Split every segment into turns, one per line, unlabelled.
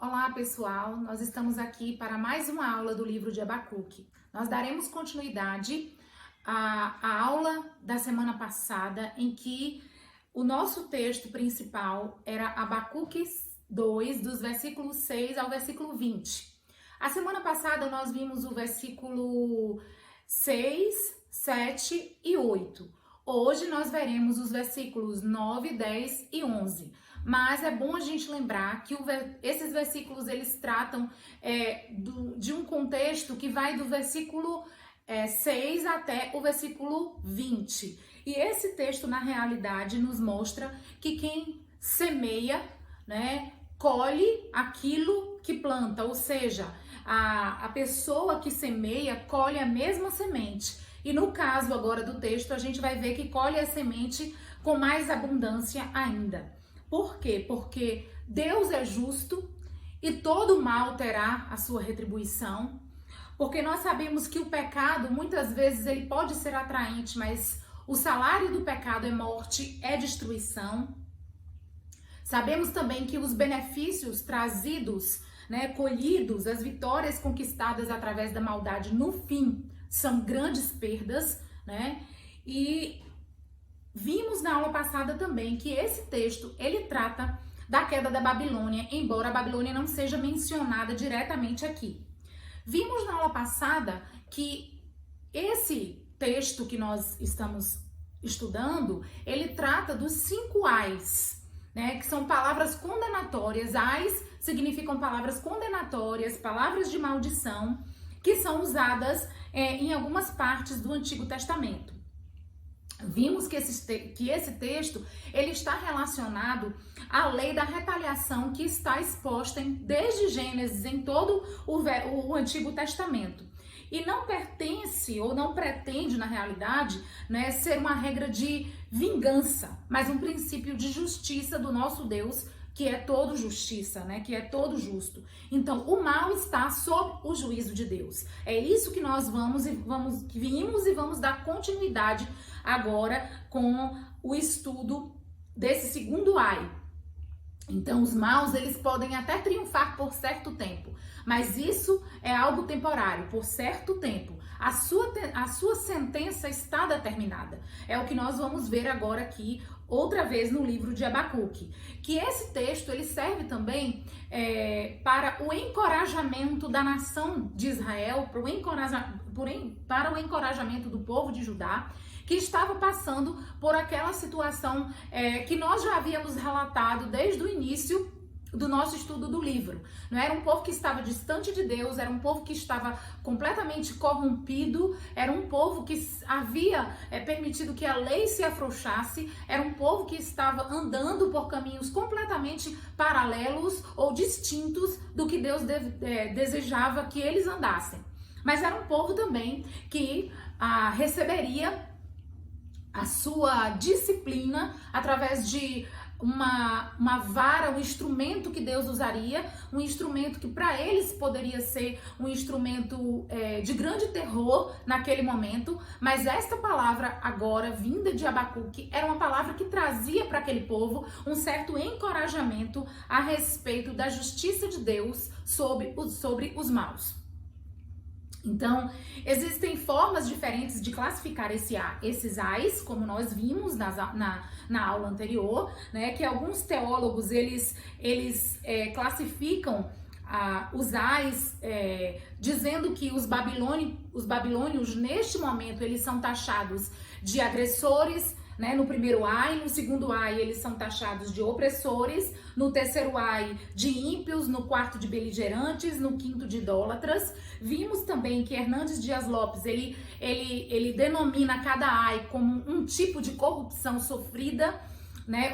Olá, pessoal! Nós estamos aqui para mais uma aula do livro de Abacuque. Nós daremos continuidade à aula da semana passada, em que o nosso texto principal era Abacuque 2, dos versículos 6 ao versículo 20. A semana passada nós vimos o versículo 6, 7 e 8. Hoje nós veremos os versículos 9, 10 e 11. Mas é bom a gente lembrar que esses versículos eles tratam de um contexto que vai do versículo 6 até o versículo 20. E esse texto, na realidade, nos mostra que quem semeia, né, colhe aquilo que planta, ou seja, a pessoa que semeia colhe a mesma semente. E no caso agora do texto, a gente vai ver que colhe a semente com mais abundância ainda. Por quê? Porque Deus é justo e todo mal terá a sua retribuição. Porque nós sabemos que o pecado, muitas vezes, ele pode ser atraente, mas o salário do pecado é morte, é destruição. Sabemos também que os benefícios trazidos, colhidos, as vitórias conquistadas através da maldade, no fim, são grandes perdas, E vimos na aula passada também que esse texto, ele trata da queda da Babilônia, embora a Babilônia não seja mencionada diretamente aqui. Vimos na aula passada que esse texto que nós estamos estudando, ele trata dos 5 ais, que são palavras condenatórias. Ais significam palavras condenatórias, palavras de maldição, que são usadas em algumas partes do Antigo Testamento. Vimos que esse texto ele está relacionado à lei da retaliação que está exposta desde Gênesis em todo o Antigo Testamento. E não pertence ou não pretende, na realidade, ser uma regra de vingança, mas um princípio de justiça do nosso Deus, que é todo justiça, que é todo justo. Então, o mal está sob o juízo de Deus. É isso que nós vimos e vamos dar continuidade agora com o estudo desse segundo ai. Então, os maus, eles podem até triunfar por certo tempo, mas isso é algo temporário, por certo tempo. A sua sentença está determinada. É o que nós vamos ver agora aqui, outra vez no livro de Abacuque. Que esse texto, ele serve também para o encorajamento da nação de Israel, para o encorajamento do povo de Judá, que estava passando por aquela situação que nós já havíamos relatado desde o início do nosso estudo do livro. Não era um povo que estava distante de Deus, era um povo que estava completamente corrompido, era um povo que havia permitido que a lei se afrouxasse, era um povo que estava andando por caminhos completamente paralelos ou distintos do que Deus desejava que eles andassem. Mas era um povo também que receberia a sua disciplina através de uma vara, um instrumento que Deus usaria, um instrumento que para eles poderia ser um instrumento de grande terror naquele momento, mas esta palavra agora, vinda de Abacuque, era uma palavra que trazia para aquele povo um certo encorajamento a respeito da justiça de Deus sobre os maus. Então, existem formas diferentes de classificar esses ais, como nós vimos na aula anterior, que alguns teólogos, eles classificam os ais dizendo que os babilônios, neste momento, eles são taxados de agressores, no primeiro ai, no segundo ai eles são taxados de opressores, no terceiro ai de ímpios, no quarto de beligerantes, no quinto de idólatras. Vimos também que Hernandes Dias Lopes, ele denomina cada ai como um tipo de corrupção sofrida,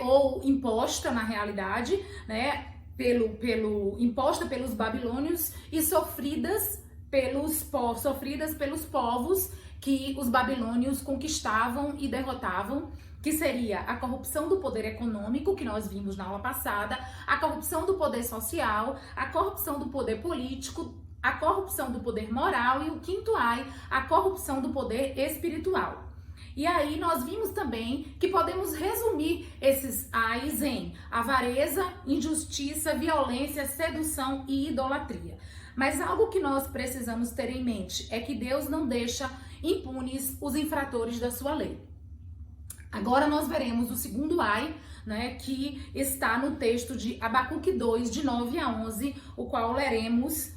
ou imposta na realidade, imposta pelos babilônios e sofridas pelos povos que os babilônios conquistavam e derrotavam, que seria a corrupção do poder econômico, que nós vimos na aula passada, a corrupção do poder social, a corrupção do poder político, a corrupção do poder moral e o quinto ai, a corrupção do poder espiritual. E aí nós vimos também que podemos resumir esses ais em avareza, injustiça, violência, sedução e idolatria. Mas algo que nós precisamos ter em mente é que Deus não deixa impunes os infratores da sua lei. Agora nós veremos o segundo ai, né, que está no texto de Abacuque 2, de 9 a 11, o qual leremos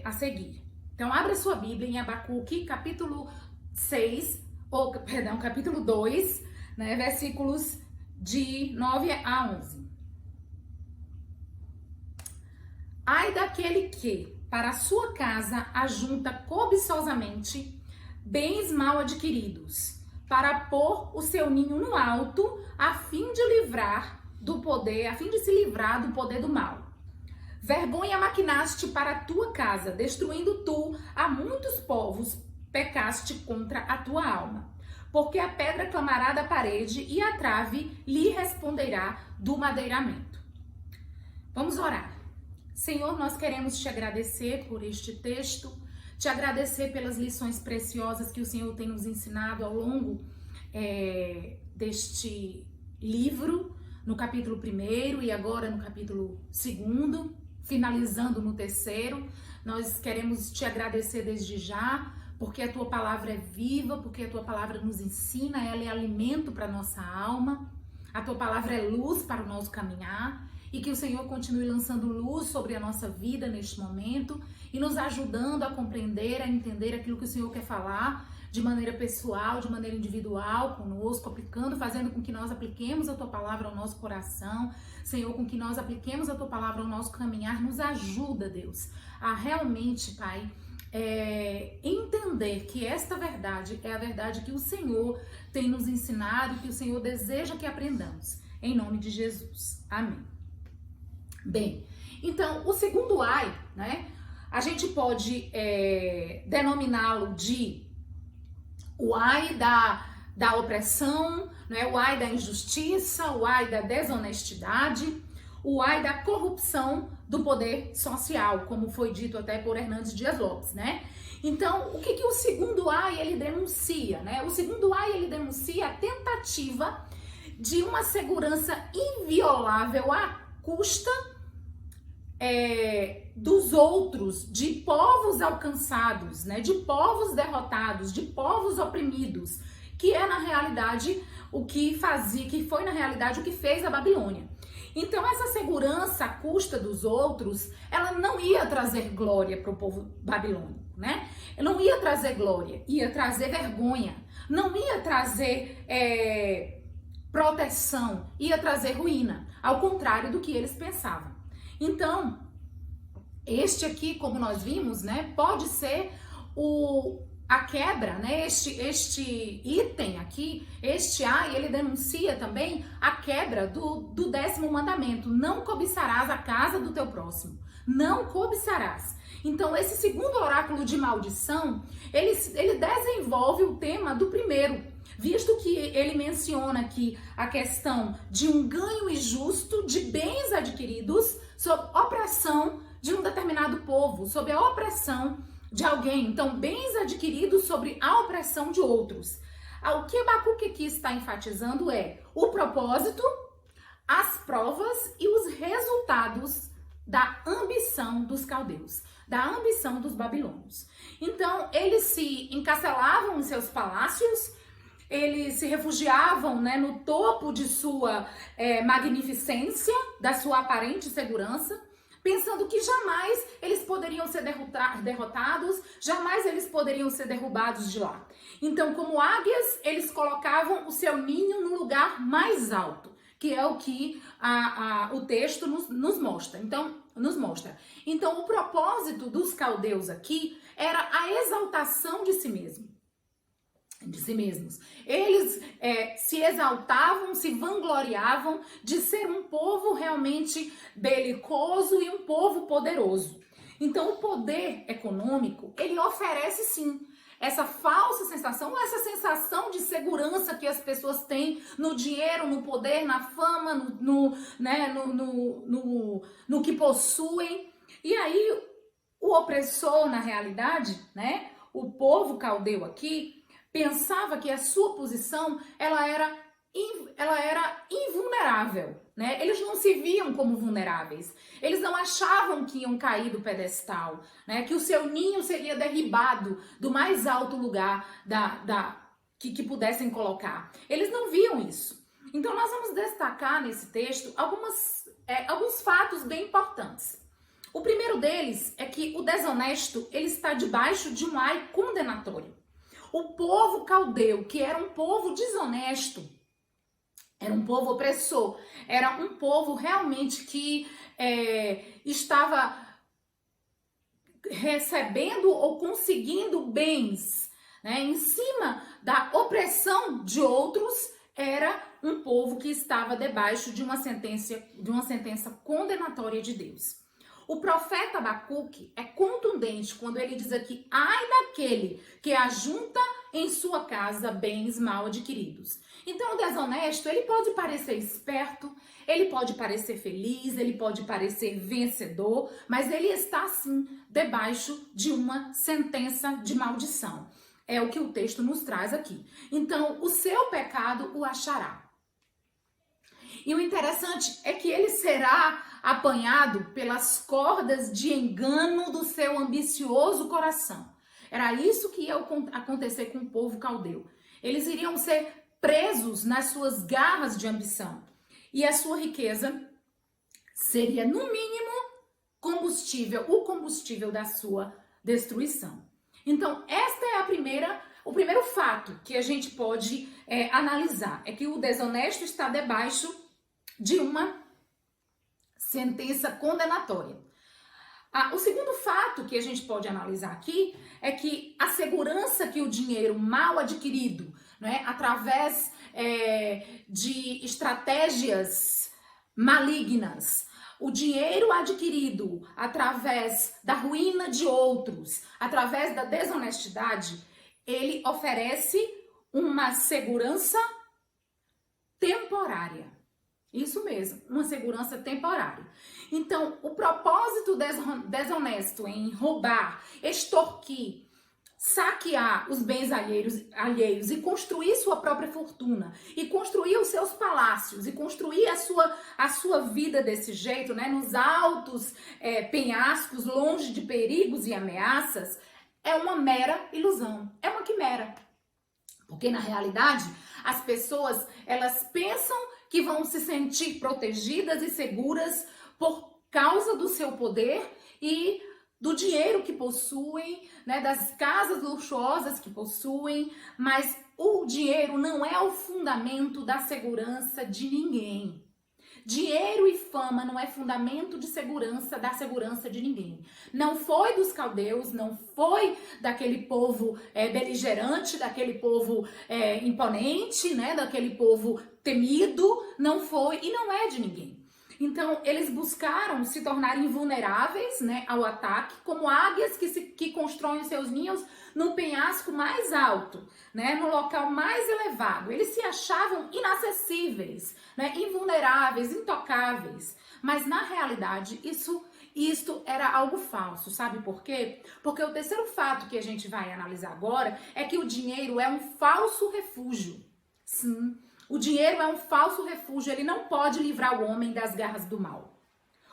a seguir. Então, abra sua Bíblia em Abacuque, capítulo 2, né, versículos de 9 a 11. Ai daquele que, para a sua casa, ajunta cobiçosamente bens mal adquiridos, para pôr o seu ninho no alto, a fim de se livrar do poder do mal. Vergonha maquinaste para a tua casa, destruindo tu a muitos povos, pecaste contra a tua alma. Porque a pedra clamará da parede e a trave lhe responderá do madeiramento. Vamos orar. Senhor, nós queremos te agradecer por este texto, te agradecer pelas lições preciosas que o Senhor tem nos ensinado ao longo deste livro, no capítulo 1 e agora no capítulo 2, finalizando no 3. Nós queremos te agradecer desde já, porque a tua palavra é viva, porque a tua palavra nos ensina, ela é alimento para a nossa alma, a tua palavra é luz para o nosso caminhar, e que o Senhor continue lançando luz sobre a nossa vida neste momento e nos ajudando a compreender, a entender aquilo que o Senhor quer falar de maneira pessoal, de maneira individual conosco, fazendo com que nós apliquemos a tua palavra ao nosso coração, Senhor, com que nós apliquemos a tua palavra ao nosso caminhar. Nos ajuda, Deus, a realmente, Pai, entender que esta verdade é a verdade que o Senhor tem nos ensinado, que o Senhor deseja que aprendamos. Em nome de Jesus. Amém. Bem, então, o segundo ai, né, a gente pode denominá-lo de o ai da opressão, né, o ai da injustiça, o ai da desonestidade, o ai da corrupção do poder social, como foi dito até por Hernandes Dias Lopes, né? Então, o que o segundo ai ele denuncia, né? O segundo ai ele denuncia a tentativa de uma segurança inviolável à custa dos outros, de povos alcançados, né, de povos derrotados, de povos oprimidos, que é na realidade o que foi na realidade o que fez a Babilônia. Então essa segurança à custa dos outros, ela não ia trazer glória para o povo babilônico, né? Não ia trazer glória, ia trazer vergonha, não ia trazer proteção, ia trazer ruína, ao contrário do que eles pensavam. Então, este aqui, como nós vimos, né, pode ser a quebra, né, este item aqui, este ai, ele denuncia também a quebra do 10º mandamento: não cobiçarás a casa do teu próximo, não cobiçarás. Então, esse segundo oráculo de maldição, ele desenvolve o tema do primeiro, visto que ele menciona aqui a questão de um ganho injusto de bens adquiridos sob opressão de um determinado povo, sob a opressão de alguém. Então, bens adquiridos sobre a opressão de outros. O que Abacuque aqui está enfatizando é o propósito, as provas e os resultados da ambição dos caldeus, da ambição dos babilônios. Então, eles se encastelavam em seus palácios, eles se refugiavam, né, no topo de sua magnificência, da sua aparente segurança, pensando que jamais eles poderiam ser derrotados, jamais eles poderiam ser derrubados de lá. Então, como águias, eles colocavam o seu ninho no lugar mais alto, que é o que o texto nos mostra. Então, o propósito dos caldeus aqui era a exaltação de si mesmos. Eles se exaltavam, se vangloriavam de ser um povo realmente belicoso e um povo poderoso. Então, o poder econômico, ele oferece sim essa falsa sensação, essa sensação de segurança que as pessoas têm no dinheiro, no poder, na fama, no que possuem. E aí, o opressor, na realidade, né, o povo caldeu aqui, pensava que a sua posição ela era invulnerável, né? Eles não se viam como vulneráveis. Eles não achavam que iam cair do pedestal, né? Que o seu ninho seria derribado do mais alto lugar que pudessem colocar. Eles não viam isso. Então nós vamos destacar nesse texto alguns fatos bem importantes. O primeiro deles é que o desonesto ele está debaixo de um ai condenatório. O povo caldeu, que era um povo desonesto, era um povo opressor, era um povo realmente que estava recebendo ou conseguindo bens, né, em cima da opressão de outros. Era um povo que estava debaixo de uma sentença condenatória de Deus. O profeta Abacuque é contundente quando ele diz aqui: ai daquele que ajunta em sua casa bens mal adquiridos. Então o desonesto, ele pode parecer esperto, ele pode parecer feliz, ele pode parecer vencedor, mas ele está sim debaixo de uma sentença de maldição. É o que o texto nos traz aqui. Então o seu pecado o achará. E o interessante é que ele será apanhado pelas cordas de engano do seu ambicioso coração. Era isso que ia acontecer com o povo caldeu. Eles iriam ser presos nas suas garras de ambição. E a sua riqueza seria, no mínimo, o combustível da sua destruição. Então, esta é o primeiro fato que a gente pode analisar. É que o desonesto está debaixo de uma sentença condenatória. O segundo fato que a gente pode analisar aqui é que a segurança que o dinheiro mal adquirido, né, através de estratégias malignas, o dinheiro adquirido através da ruína de outros, através da desonestidade, ele oferece uma segurança temporária. Isso mesmo, uma segurança temporária. Então, o propósito desonesto em roubar, extorquir, saquear os bens alheios e construir sua própria fortuna, e construir os seus palácios, e construir a sua vida desse jeito, né, nos altos penhascos, longe de perigos e ameaças, é uma mera ilusão, é uma quimera. Porque, na realidade, as pessoas, elas pensam que vão se sentir protegidas e seguras por causa do seu poder e do dinheiro que possuem, né, das casas luxuosas que possuem, mas o dinheiro não é o fundamento da segurança de ninguém. Dinheiro e fama não é fundamento de segurança, da segurança de ninguém. Não foi dos caldeus, não foi daquele povo beligerante, daquele povo imponente, né, daquele povo temido, não foi e não é de ninguém. Então, eles buscaram se tornar invulneráveis, né, ao ataque, como águias que constroem seus ninhos no penhasco mais alto, né, no local mais elevado. Eles se achavam inacessíveis, né, invulneráveis, intocáveis. Mas, na realidade, isto era algo falso. Sabe por quê? Porque o terceiro fato que a gente vai analisar agora é que o dinheiro é um falso refúgio. Sim. O dinheiro é um falso refúgio, ele não pode livrar o homem das garras do mal.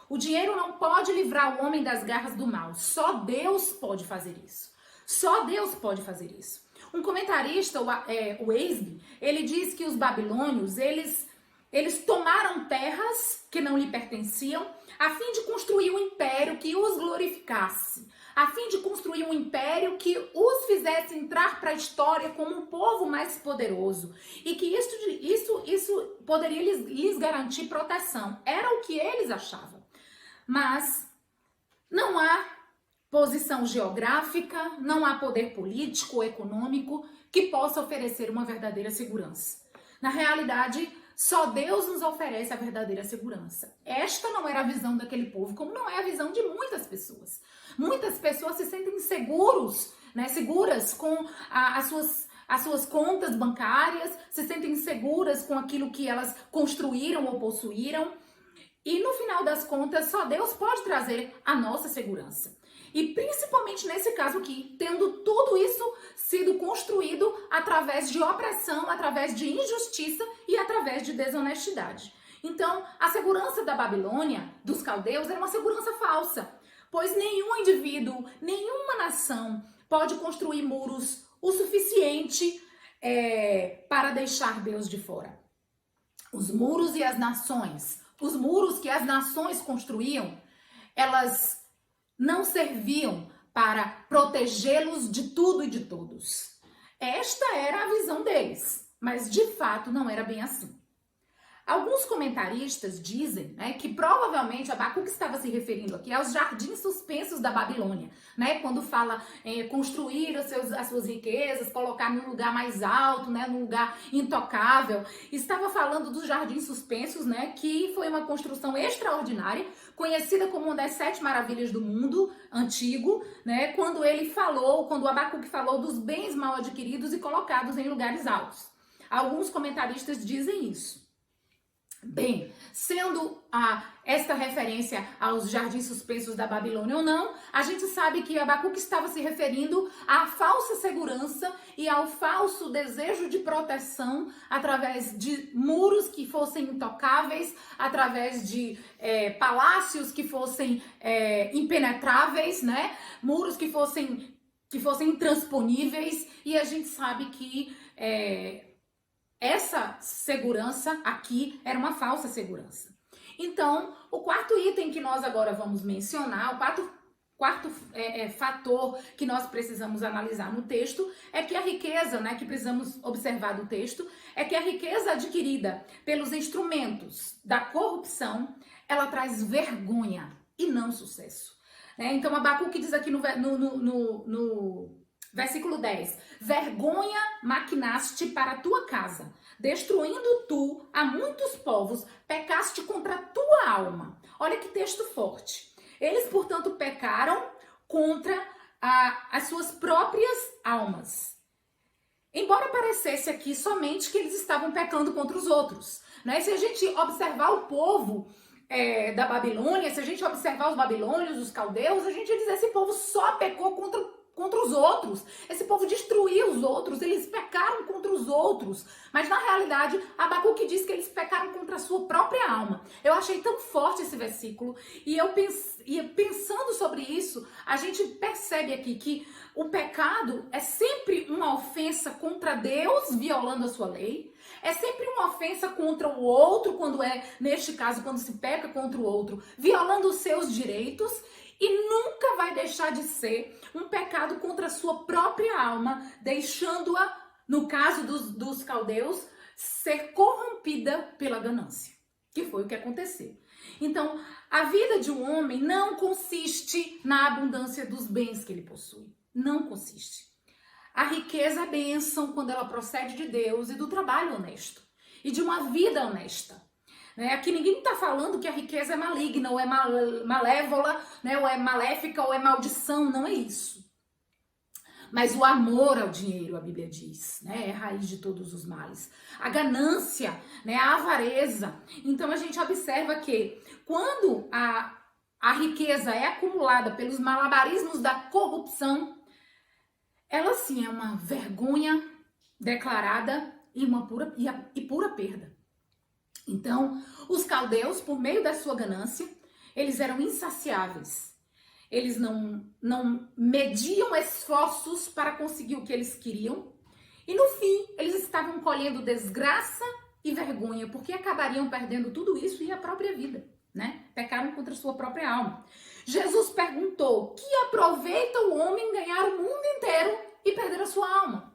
O dinheiro não pode livrar o homem das garras do mal. Só Deus pode fazer isso. Só Deus pode fazer isso. Um comentarista, o Wesley, ele diz que os babilônios, eles tomaram terras que não lhe pertenciam a fim de construir um império que os glorificasse, a fim de construir um império que os fizesse entrar para a história como um povo mais poderoso e que isso poderia lhes garantir proteção. Era o que eles achavam. Mas não há posição geográfica, não há poder político ou econômico que possa oferecer uma verdadeira segurança. Na realidade, só Deus nos oferece a verdadeira segurança. Esta não era a visão daquele povo, como não é a visão de muitas pessoas. Muitas pessoas se sentem seguras com as suas contas bancárias, se sentem seguras com aquilo que elas construíram ou possuíram. E no final das contas, só Deus pode trazer a nossa segurança. E principalmente nesse caso aqui, tendo tudo isso sido construído através de opressão, através de injustiça e através de desonestidade. Então, a segurança da Babilônia, dos caldeus, era uma segurança falsa, pois nenhum indivíduo, nenhuma nação pode construir muros o suficiente para deixar Deus de fora. Os muros e as nações, os muros que as nações construíam, elas não serviam para protegê-los de tudo e de todos. Esta era a visão deles, mas de fato não era bem assim. Alguns comentaristas dizem, né, que provavelmente Abacuque estava se referindo aqui aos jardins suspensos da Babilônia, né, quando fala construir as suas riquezas, colocar num lugar mais alto, né, num lugar intocável. Estava falando dos jardins suspensos, né, que foi uma construção extraordinária, conhecida como uma das 7 maravilhas do mundo antigo, né, quando o Abacuque falou dos bens mal adquiridos e colocados em lugares altos. Alguns comentaristas dizem isso. Bem, sendo esta referência aos jardins suspensos da Babilônia ou não, a gente sabe que Abacuque estava se referindo à falsa segurança e ao falso desejo de proteção através de muros que fossem intocáveis, através de palácios que fossem impenetráveis, né? Muros que fossem intransponíveis, e a gente sabe que essa segurança aqui era uma falsa segurança. Então, o quarto item que nós agora vamos mencionar, o quarto fator que nós precisamos analisar no texto, é que a riqueza, né, que precisamos observar do texto, é que a riqueza adquirida pelos instrumentos da corrupção, ela traz vergonha e não sucesso. Então, Abacuque diz aqui no versículo 10, vergonha maquinaste para a tua casa, destruindo tu a muitos povos, pecaste contra a tua alma. Olha que texto forte. Eles, portanto, pecaram contra as suas próprias almas. Embora parecesse aqui somente que eles estavam pecando contra os outros, né? Se a gente observar o povo da Babilônia, se a gente observar os babilônios, os caldeus, a gente ia dizer, esse povo só pecou contra os outros. Esse povo destruiu os outros, eles pecaram contra os outros. Mas na realidade, Abacuque diz que eles pecaram contra a sua própria alma. Eu achei tão forte esse versículo, e pensando sobre isso, a gente percebe aqui que o pecado é sempre uma ofensa contra Deus, violando a sua lei. É sempre uma ofensa contra o outro, neste caso, quando se peca contra o outro, violando os seus direitos. E nunca vai deixar de ser um pecado contra a sua própria alma, deixando-a, no caso dos caldeus, ser corrompida pela ganância, que foi o que aconteceu. Então, a vida de um homem não consiste na abundância dos bens que ele possui. Não consiste. A riqueza é bênção quando ela procede de Deus e do trabalho honesto e de uma vida honesta. Aqui ninguém está falando que a riqueza é maligna, ou é malévola, né? Ou é maléfica, ou é maldição, não é isso. Mas o amor ao dinheiro, a Bíblia diz, né? É a raiz de todos os males. A ganância, né? A avareza. Então a gente observa que quando a riqueza é acumulada pelos malabarismos da corrupção, ela sim é uma vergonha declarada e pura perda. Então, os caldeus, por meio da sua ganância, eles eram insaciáveis. Eles não mediam esforços para conseguir o que eles queriam. E no fim, eles estavam colhendo desgraça e vergonha, porque acabariam perdendo tudo isso e a própria vida, né? Pecaram contra a sua própria alma. Jesus perguntou: que aproveita o homem ganhar o mundo inteiro e perder a sua alma?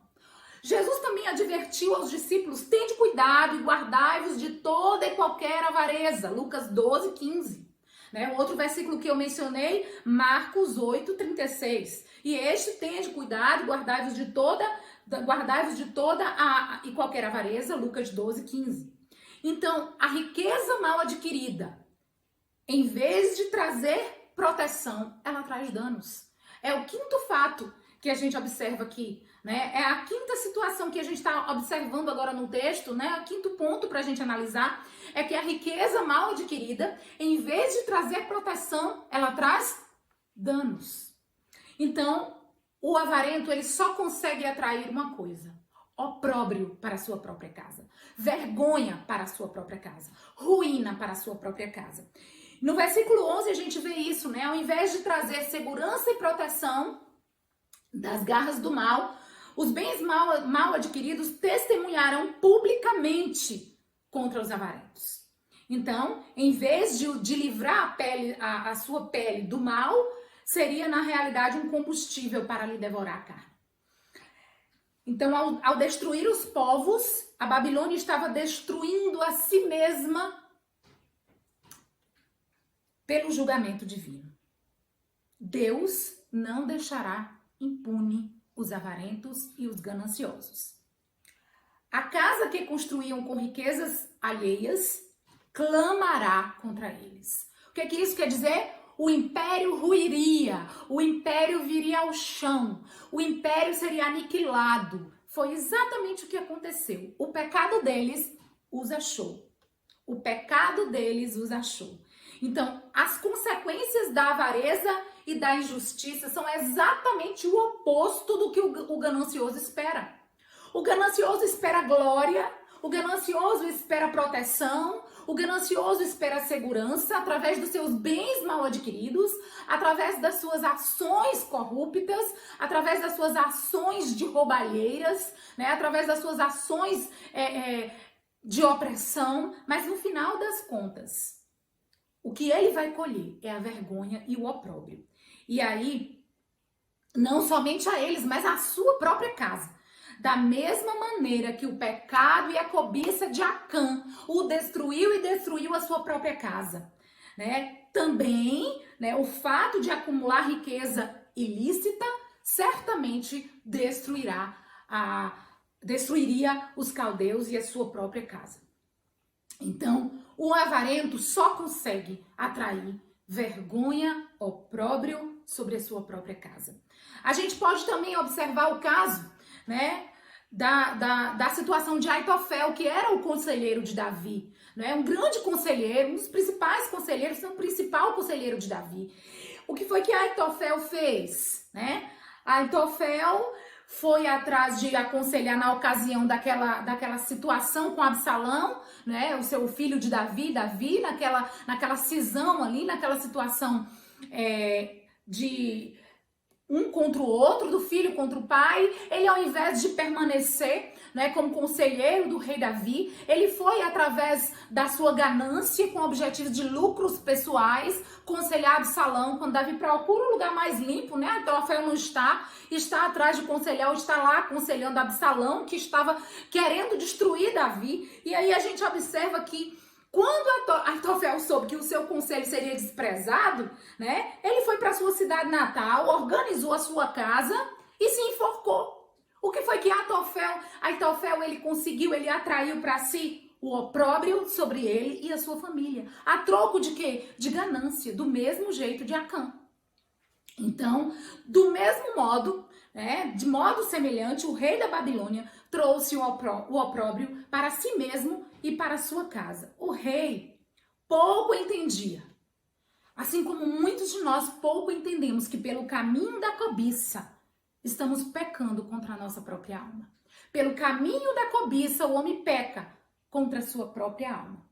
Jesus também advertiu aos discípulos: tende cuidado e guardai-vos de toda e qualquer avareza. Lucas 12, 15. O outro versículo que eu mencionei, Marcos 8, 36. E este: tende cuidado e guardai-vos de toda e qualquer avareza. Lucas 12, 15. Então, a riqueza mal adquirida, em vez de trazer proteção, ela traz danos. É o quinto fato que a gente observa aqui, né? É a quinta situação que a gente está observando agora no texto, né? O quinto ponto para a gente analisar é que a riqueza mal adquirida, em vez de trazer proteção, ela traz danos. Então, o avarento, ele só consegue atrair uma coisa: opróbrio para a sua própria casa, vergonha para a sua própria casa, ruína para a sua própria casa. No versículo 11 a gente vê isso, né? Ao invés de trazer segurança e proteção das garras do mal, os bens mal adquiridos testemunharão publicamente contra os avarentos. Então, em vez de livrar a sua pele do mal, seria na realidade um combustível para lhe devorar a carne. Então, ao destruir os povos, a Babilônia estava destruindo a si mesma pelo julgamento divino. Deus não deixará impune os avarentos e os gananciosos. A casa que construíam com riquezas alheias clamará contra eles. O que isso quer dizer? O império ruiria, o império viria ao chão, o império seria aniquilado. Foi exatamente o que aconteceu. O pecado deles os achou. O pecado deles os achou. Então, as consequências da avareza e da injustiça são exatamente o oposto do que o ganancioso espera. O ganancioso espera glória, o ganancioso espera proteção, o ganancioso espera segurança através dos seus bens mal adquiridos, através das suas ações corruptas, através das suas ações de roubalheiras, né? Através das suas ações de opressão, mas no final das contas, o que ele vai colher é a vergonha e o opróbrio. E aí, não somente a eles, mas a sua própria casa. Da mesma maneira que o pecado e a cobiça de Acã o destruiu e destruiu a sua própria casa, né? Também, né, o fato de acumular riqueza ilícita certamente destruiria os caldeus e a sua própria casa. Então, o avarento só consegue atrair vergonha, opróbrio sobre a sua própria casa. A gente pode também observar o caso, né, da situação de Aitofel, que era o conselheiro de Davi, né, um grande conselheiro, um dos principais conselheiros, o principal conselheiro de Davi. O que foi que Aitofel fez, né? Aitofel foi atrás de aconselhar na ocasião daquela situação com Absalão, né, o seu filho de Davi, naquela cisão ali, naquela situação de um contra o outro, do filho contra o pai. Ele, ao invés de permanecer, né, como conselheiro do rei Davi, ele foi, através da sua ganância, com objetivos de lucros pessoais, conselhar Absalão. Quando Davi procura um lugar mais limpo, né, Aitofel não está atrás de conselhar, ou está lá aconselhando Absalão, que estava querendo destruir Davi. E aí a gente observa que quando Aitofel soube que o seu conselho seria desprezado, né, ele foi para sua cidade natal, organizou a sua casa e se enforcou. O que foi que Aitofel ele conseguiu? Ele atraiu para si o opróbrio sobre ele e a sua família. A troco de quê? De ganância, do mesmo jeito de Acã. Então, do mesmo modo, né, de modo semelhante, o rei da Babilônia trouxe o opróbrio para si mesmo e para sua casa. O rei pouco entendia, assim como muitos de nós pouco entendemos que pelo caminho da cobiça estamos pecando contra a nossa própria alma. Pelo caminho da cobiça o homem peca contra a sua própria alma.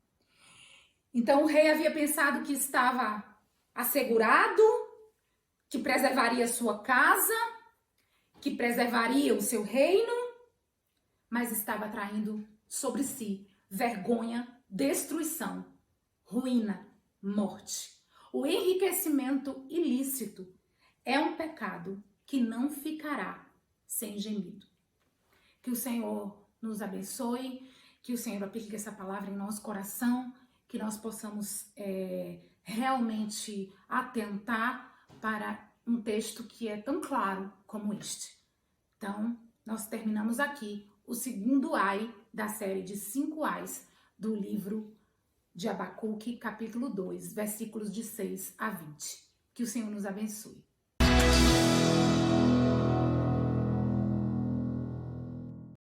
Então o rei havia pensado que estava assegurado, que preservaria sua casa, que preservaria o seu reino, mas estava atraindo sobre si vergonha, destruição, ruína, morte. O enriquecimento ilícito é um pecado que não ficará sem gemido. Que o Senhor nos abençoe, que o Senhor aplique essa palavra em nosso coração, que nós possamos realmente atentar para um texto que é tão claro como este. Então, nós terminamos aqui o segundo ai da série de 5 ais do livro de Abacuque, capítulo 2, versículos de 6 a 20. Que o Senhor nos abençoe.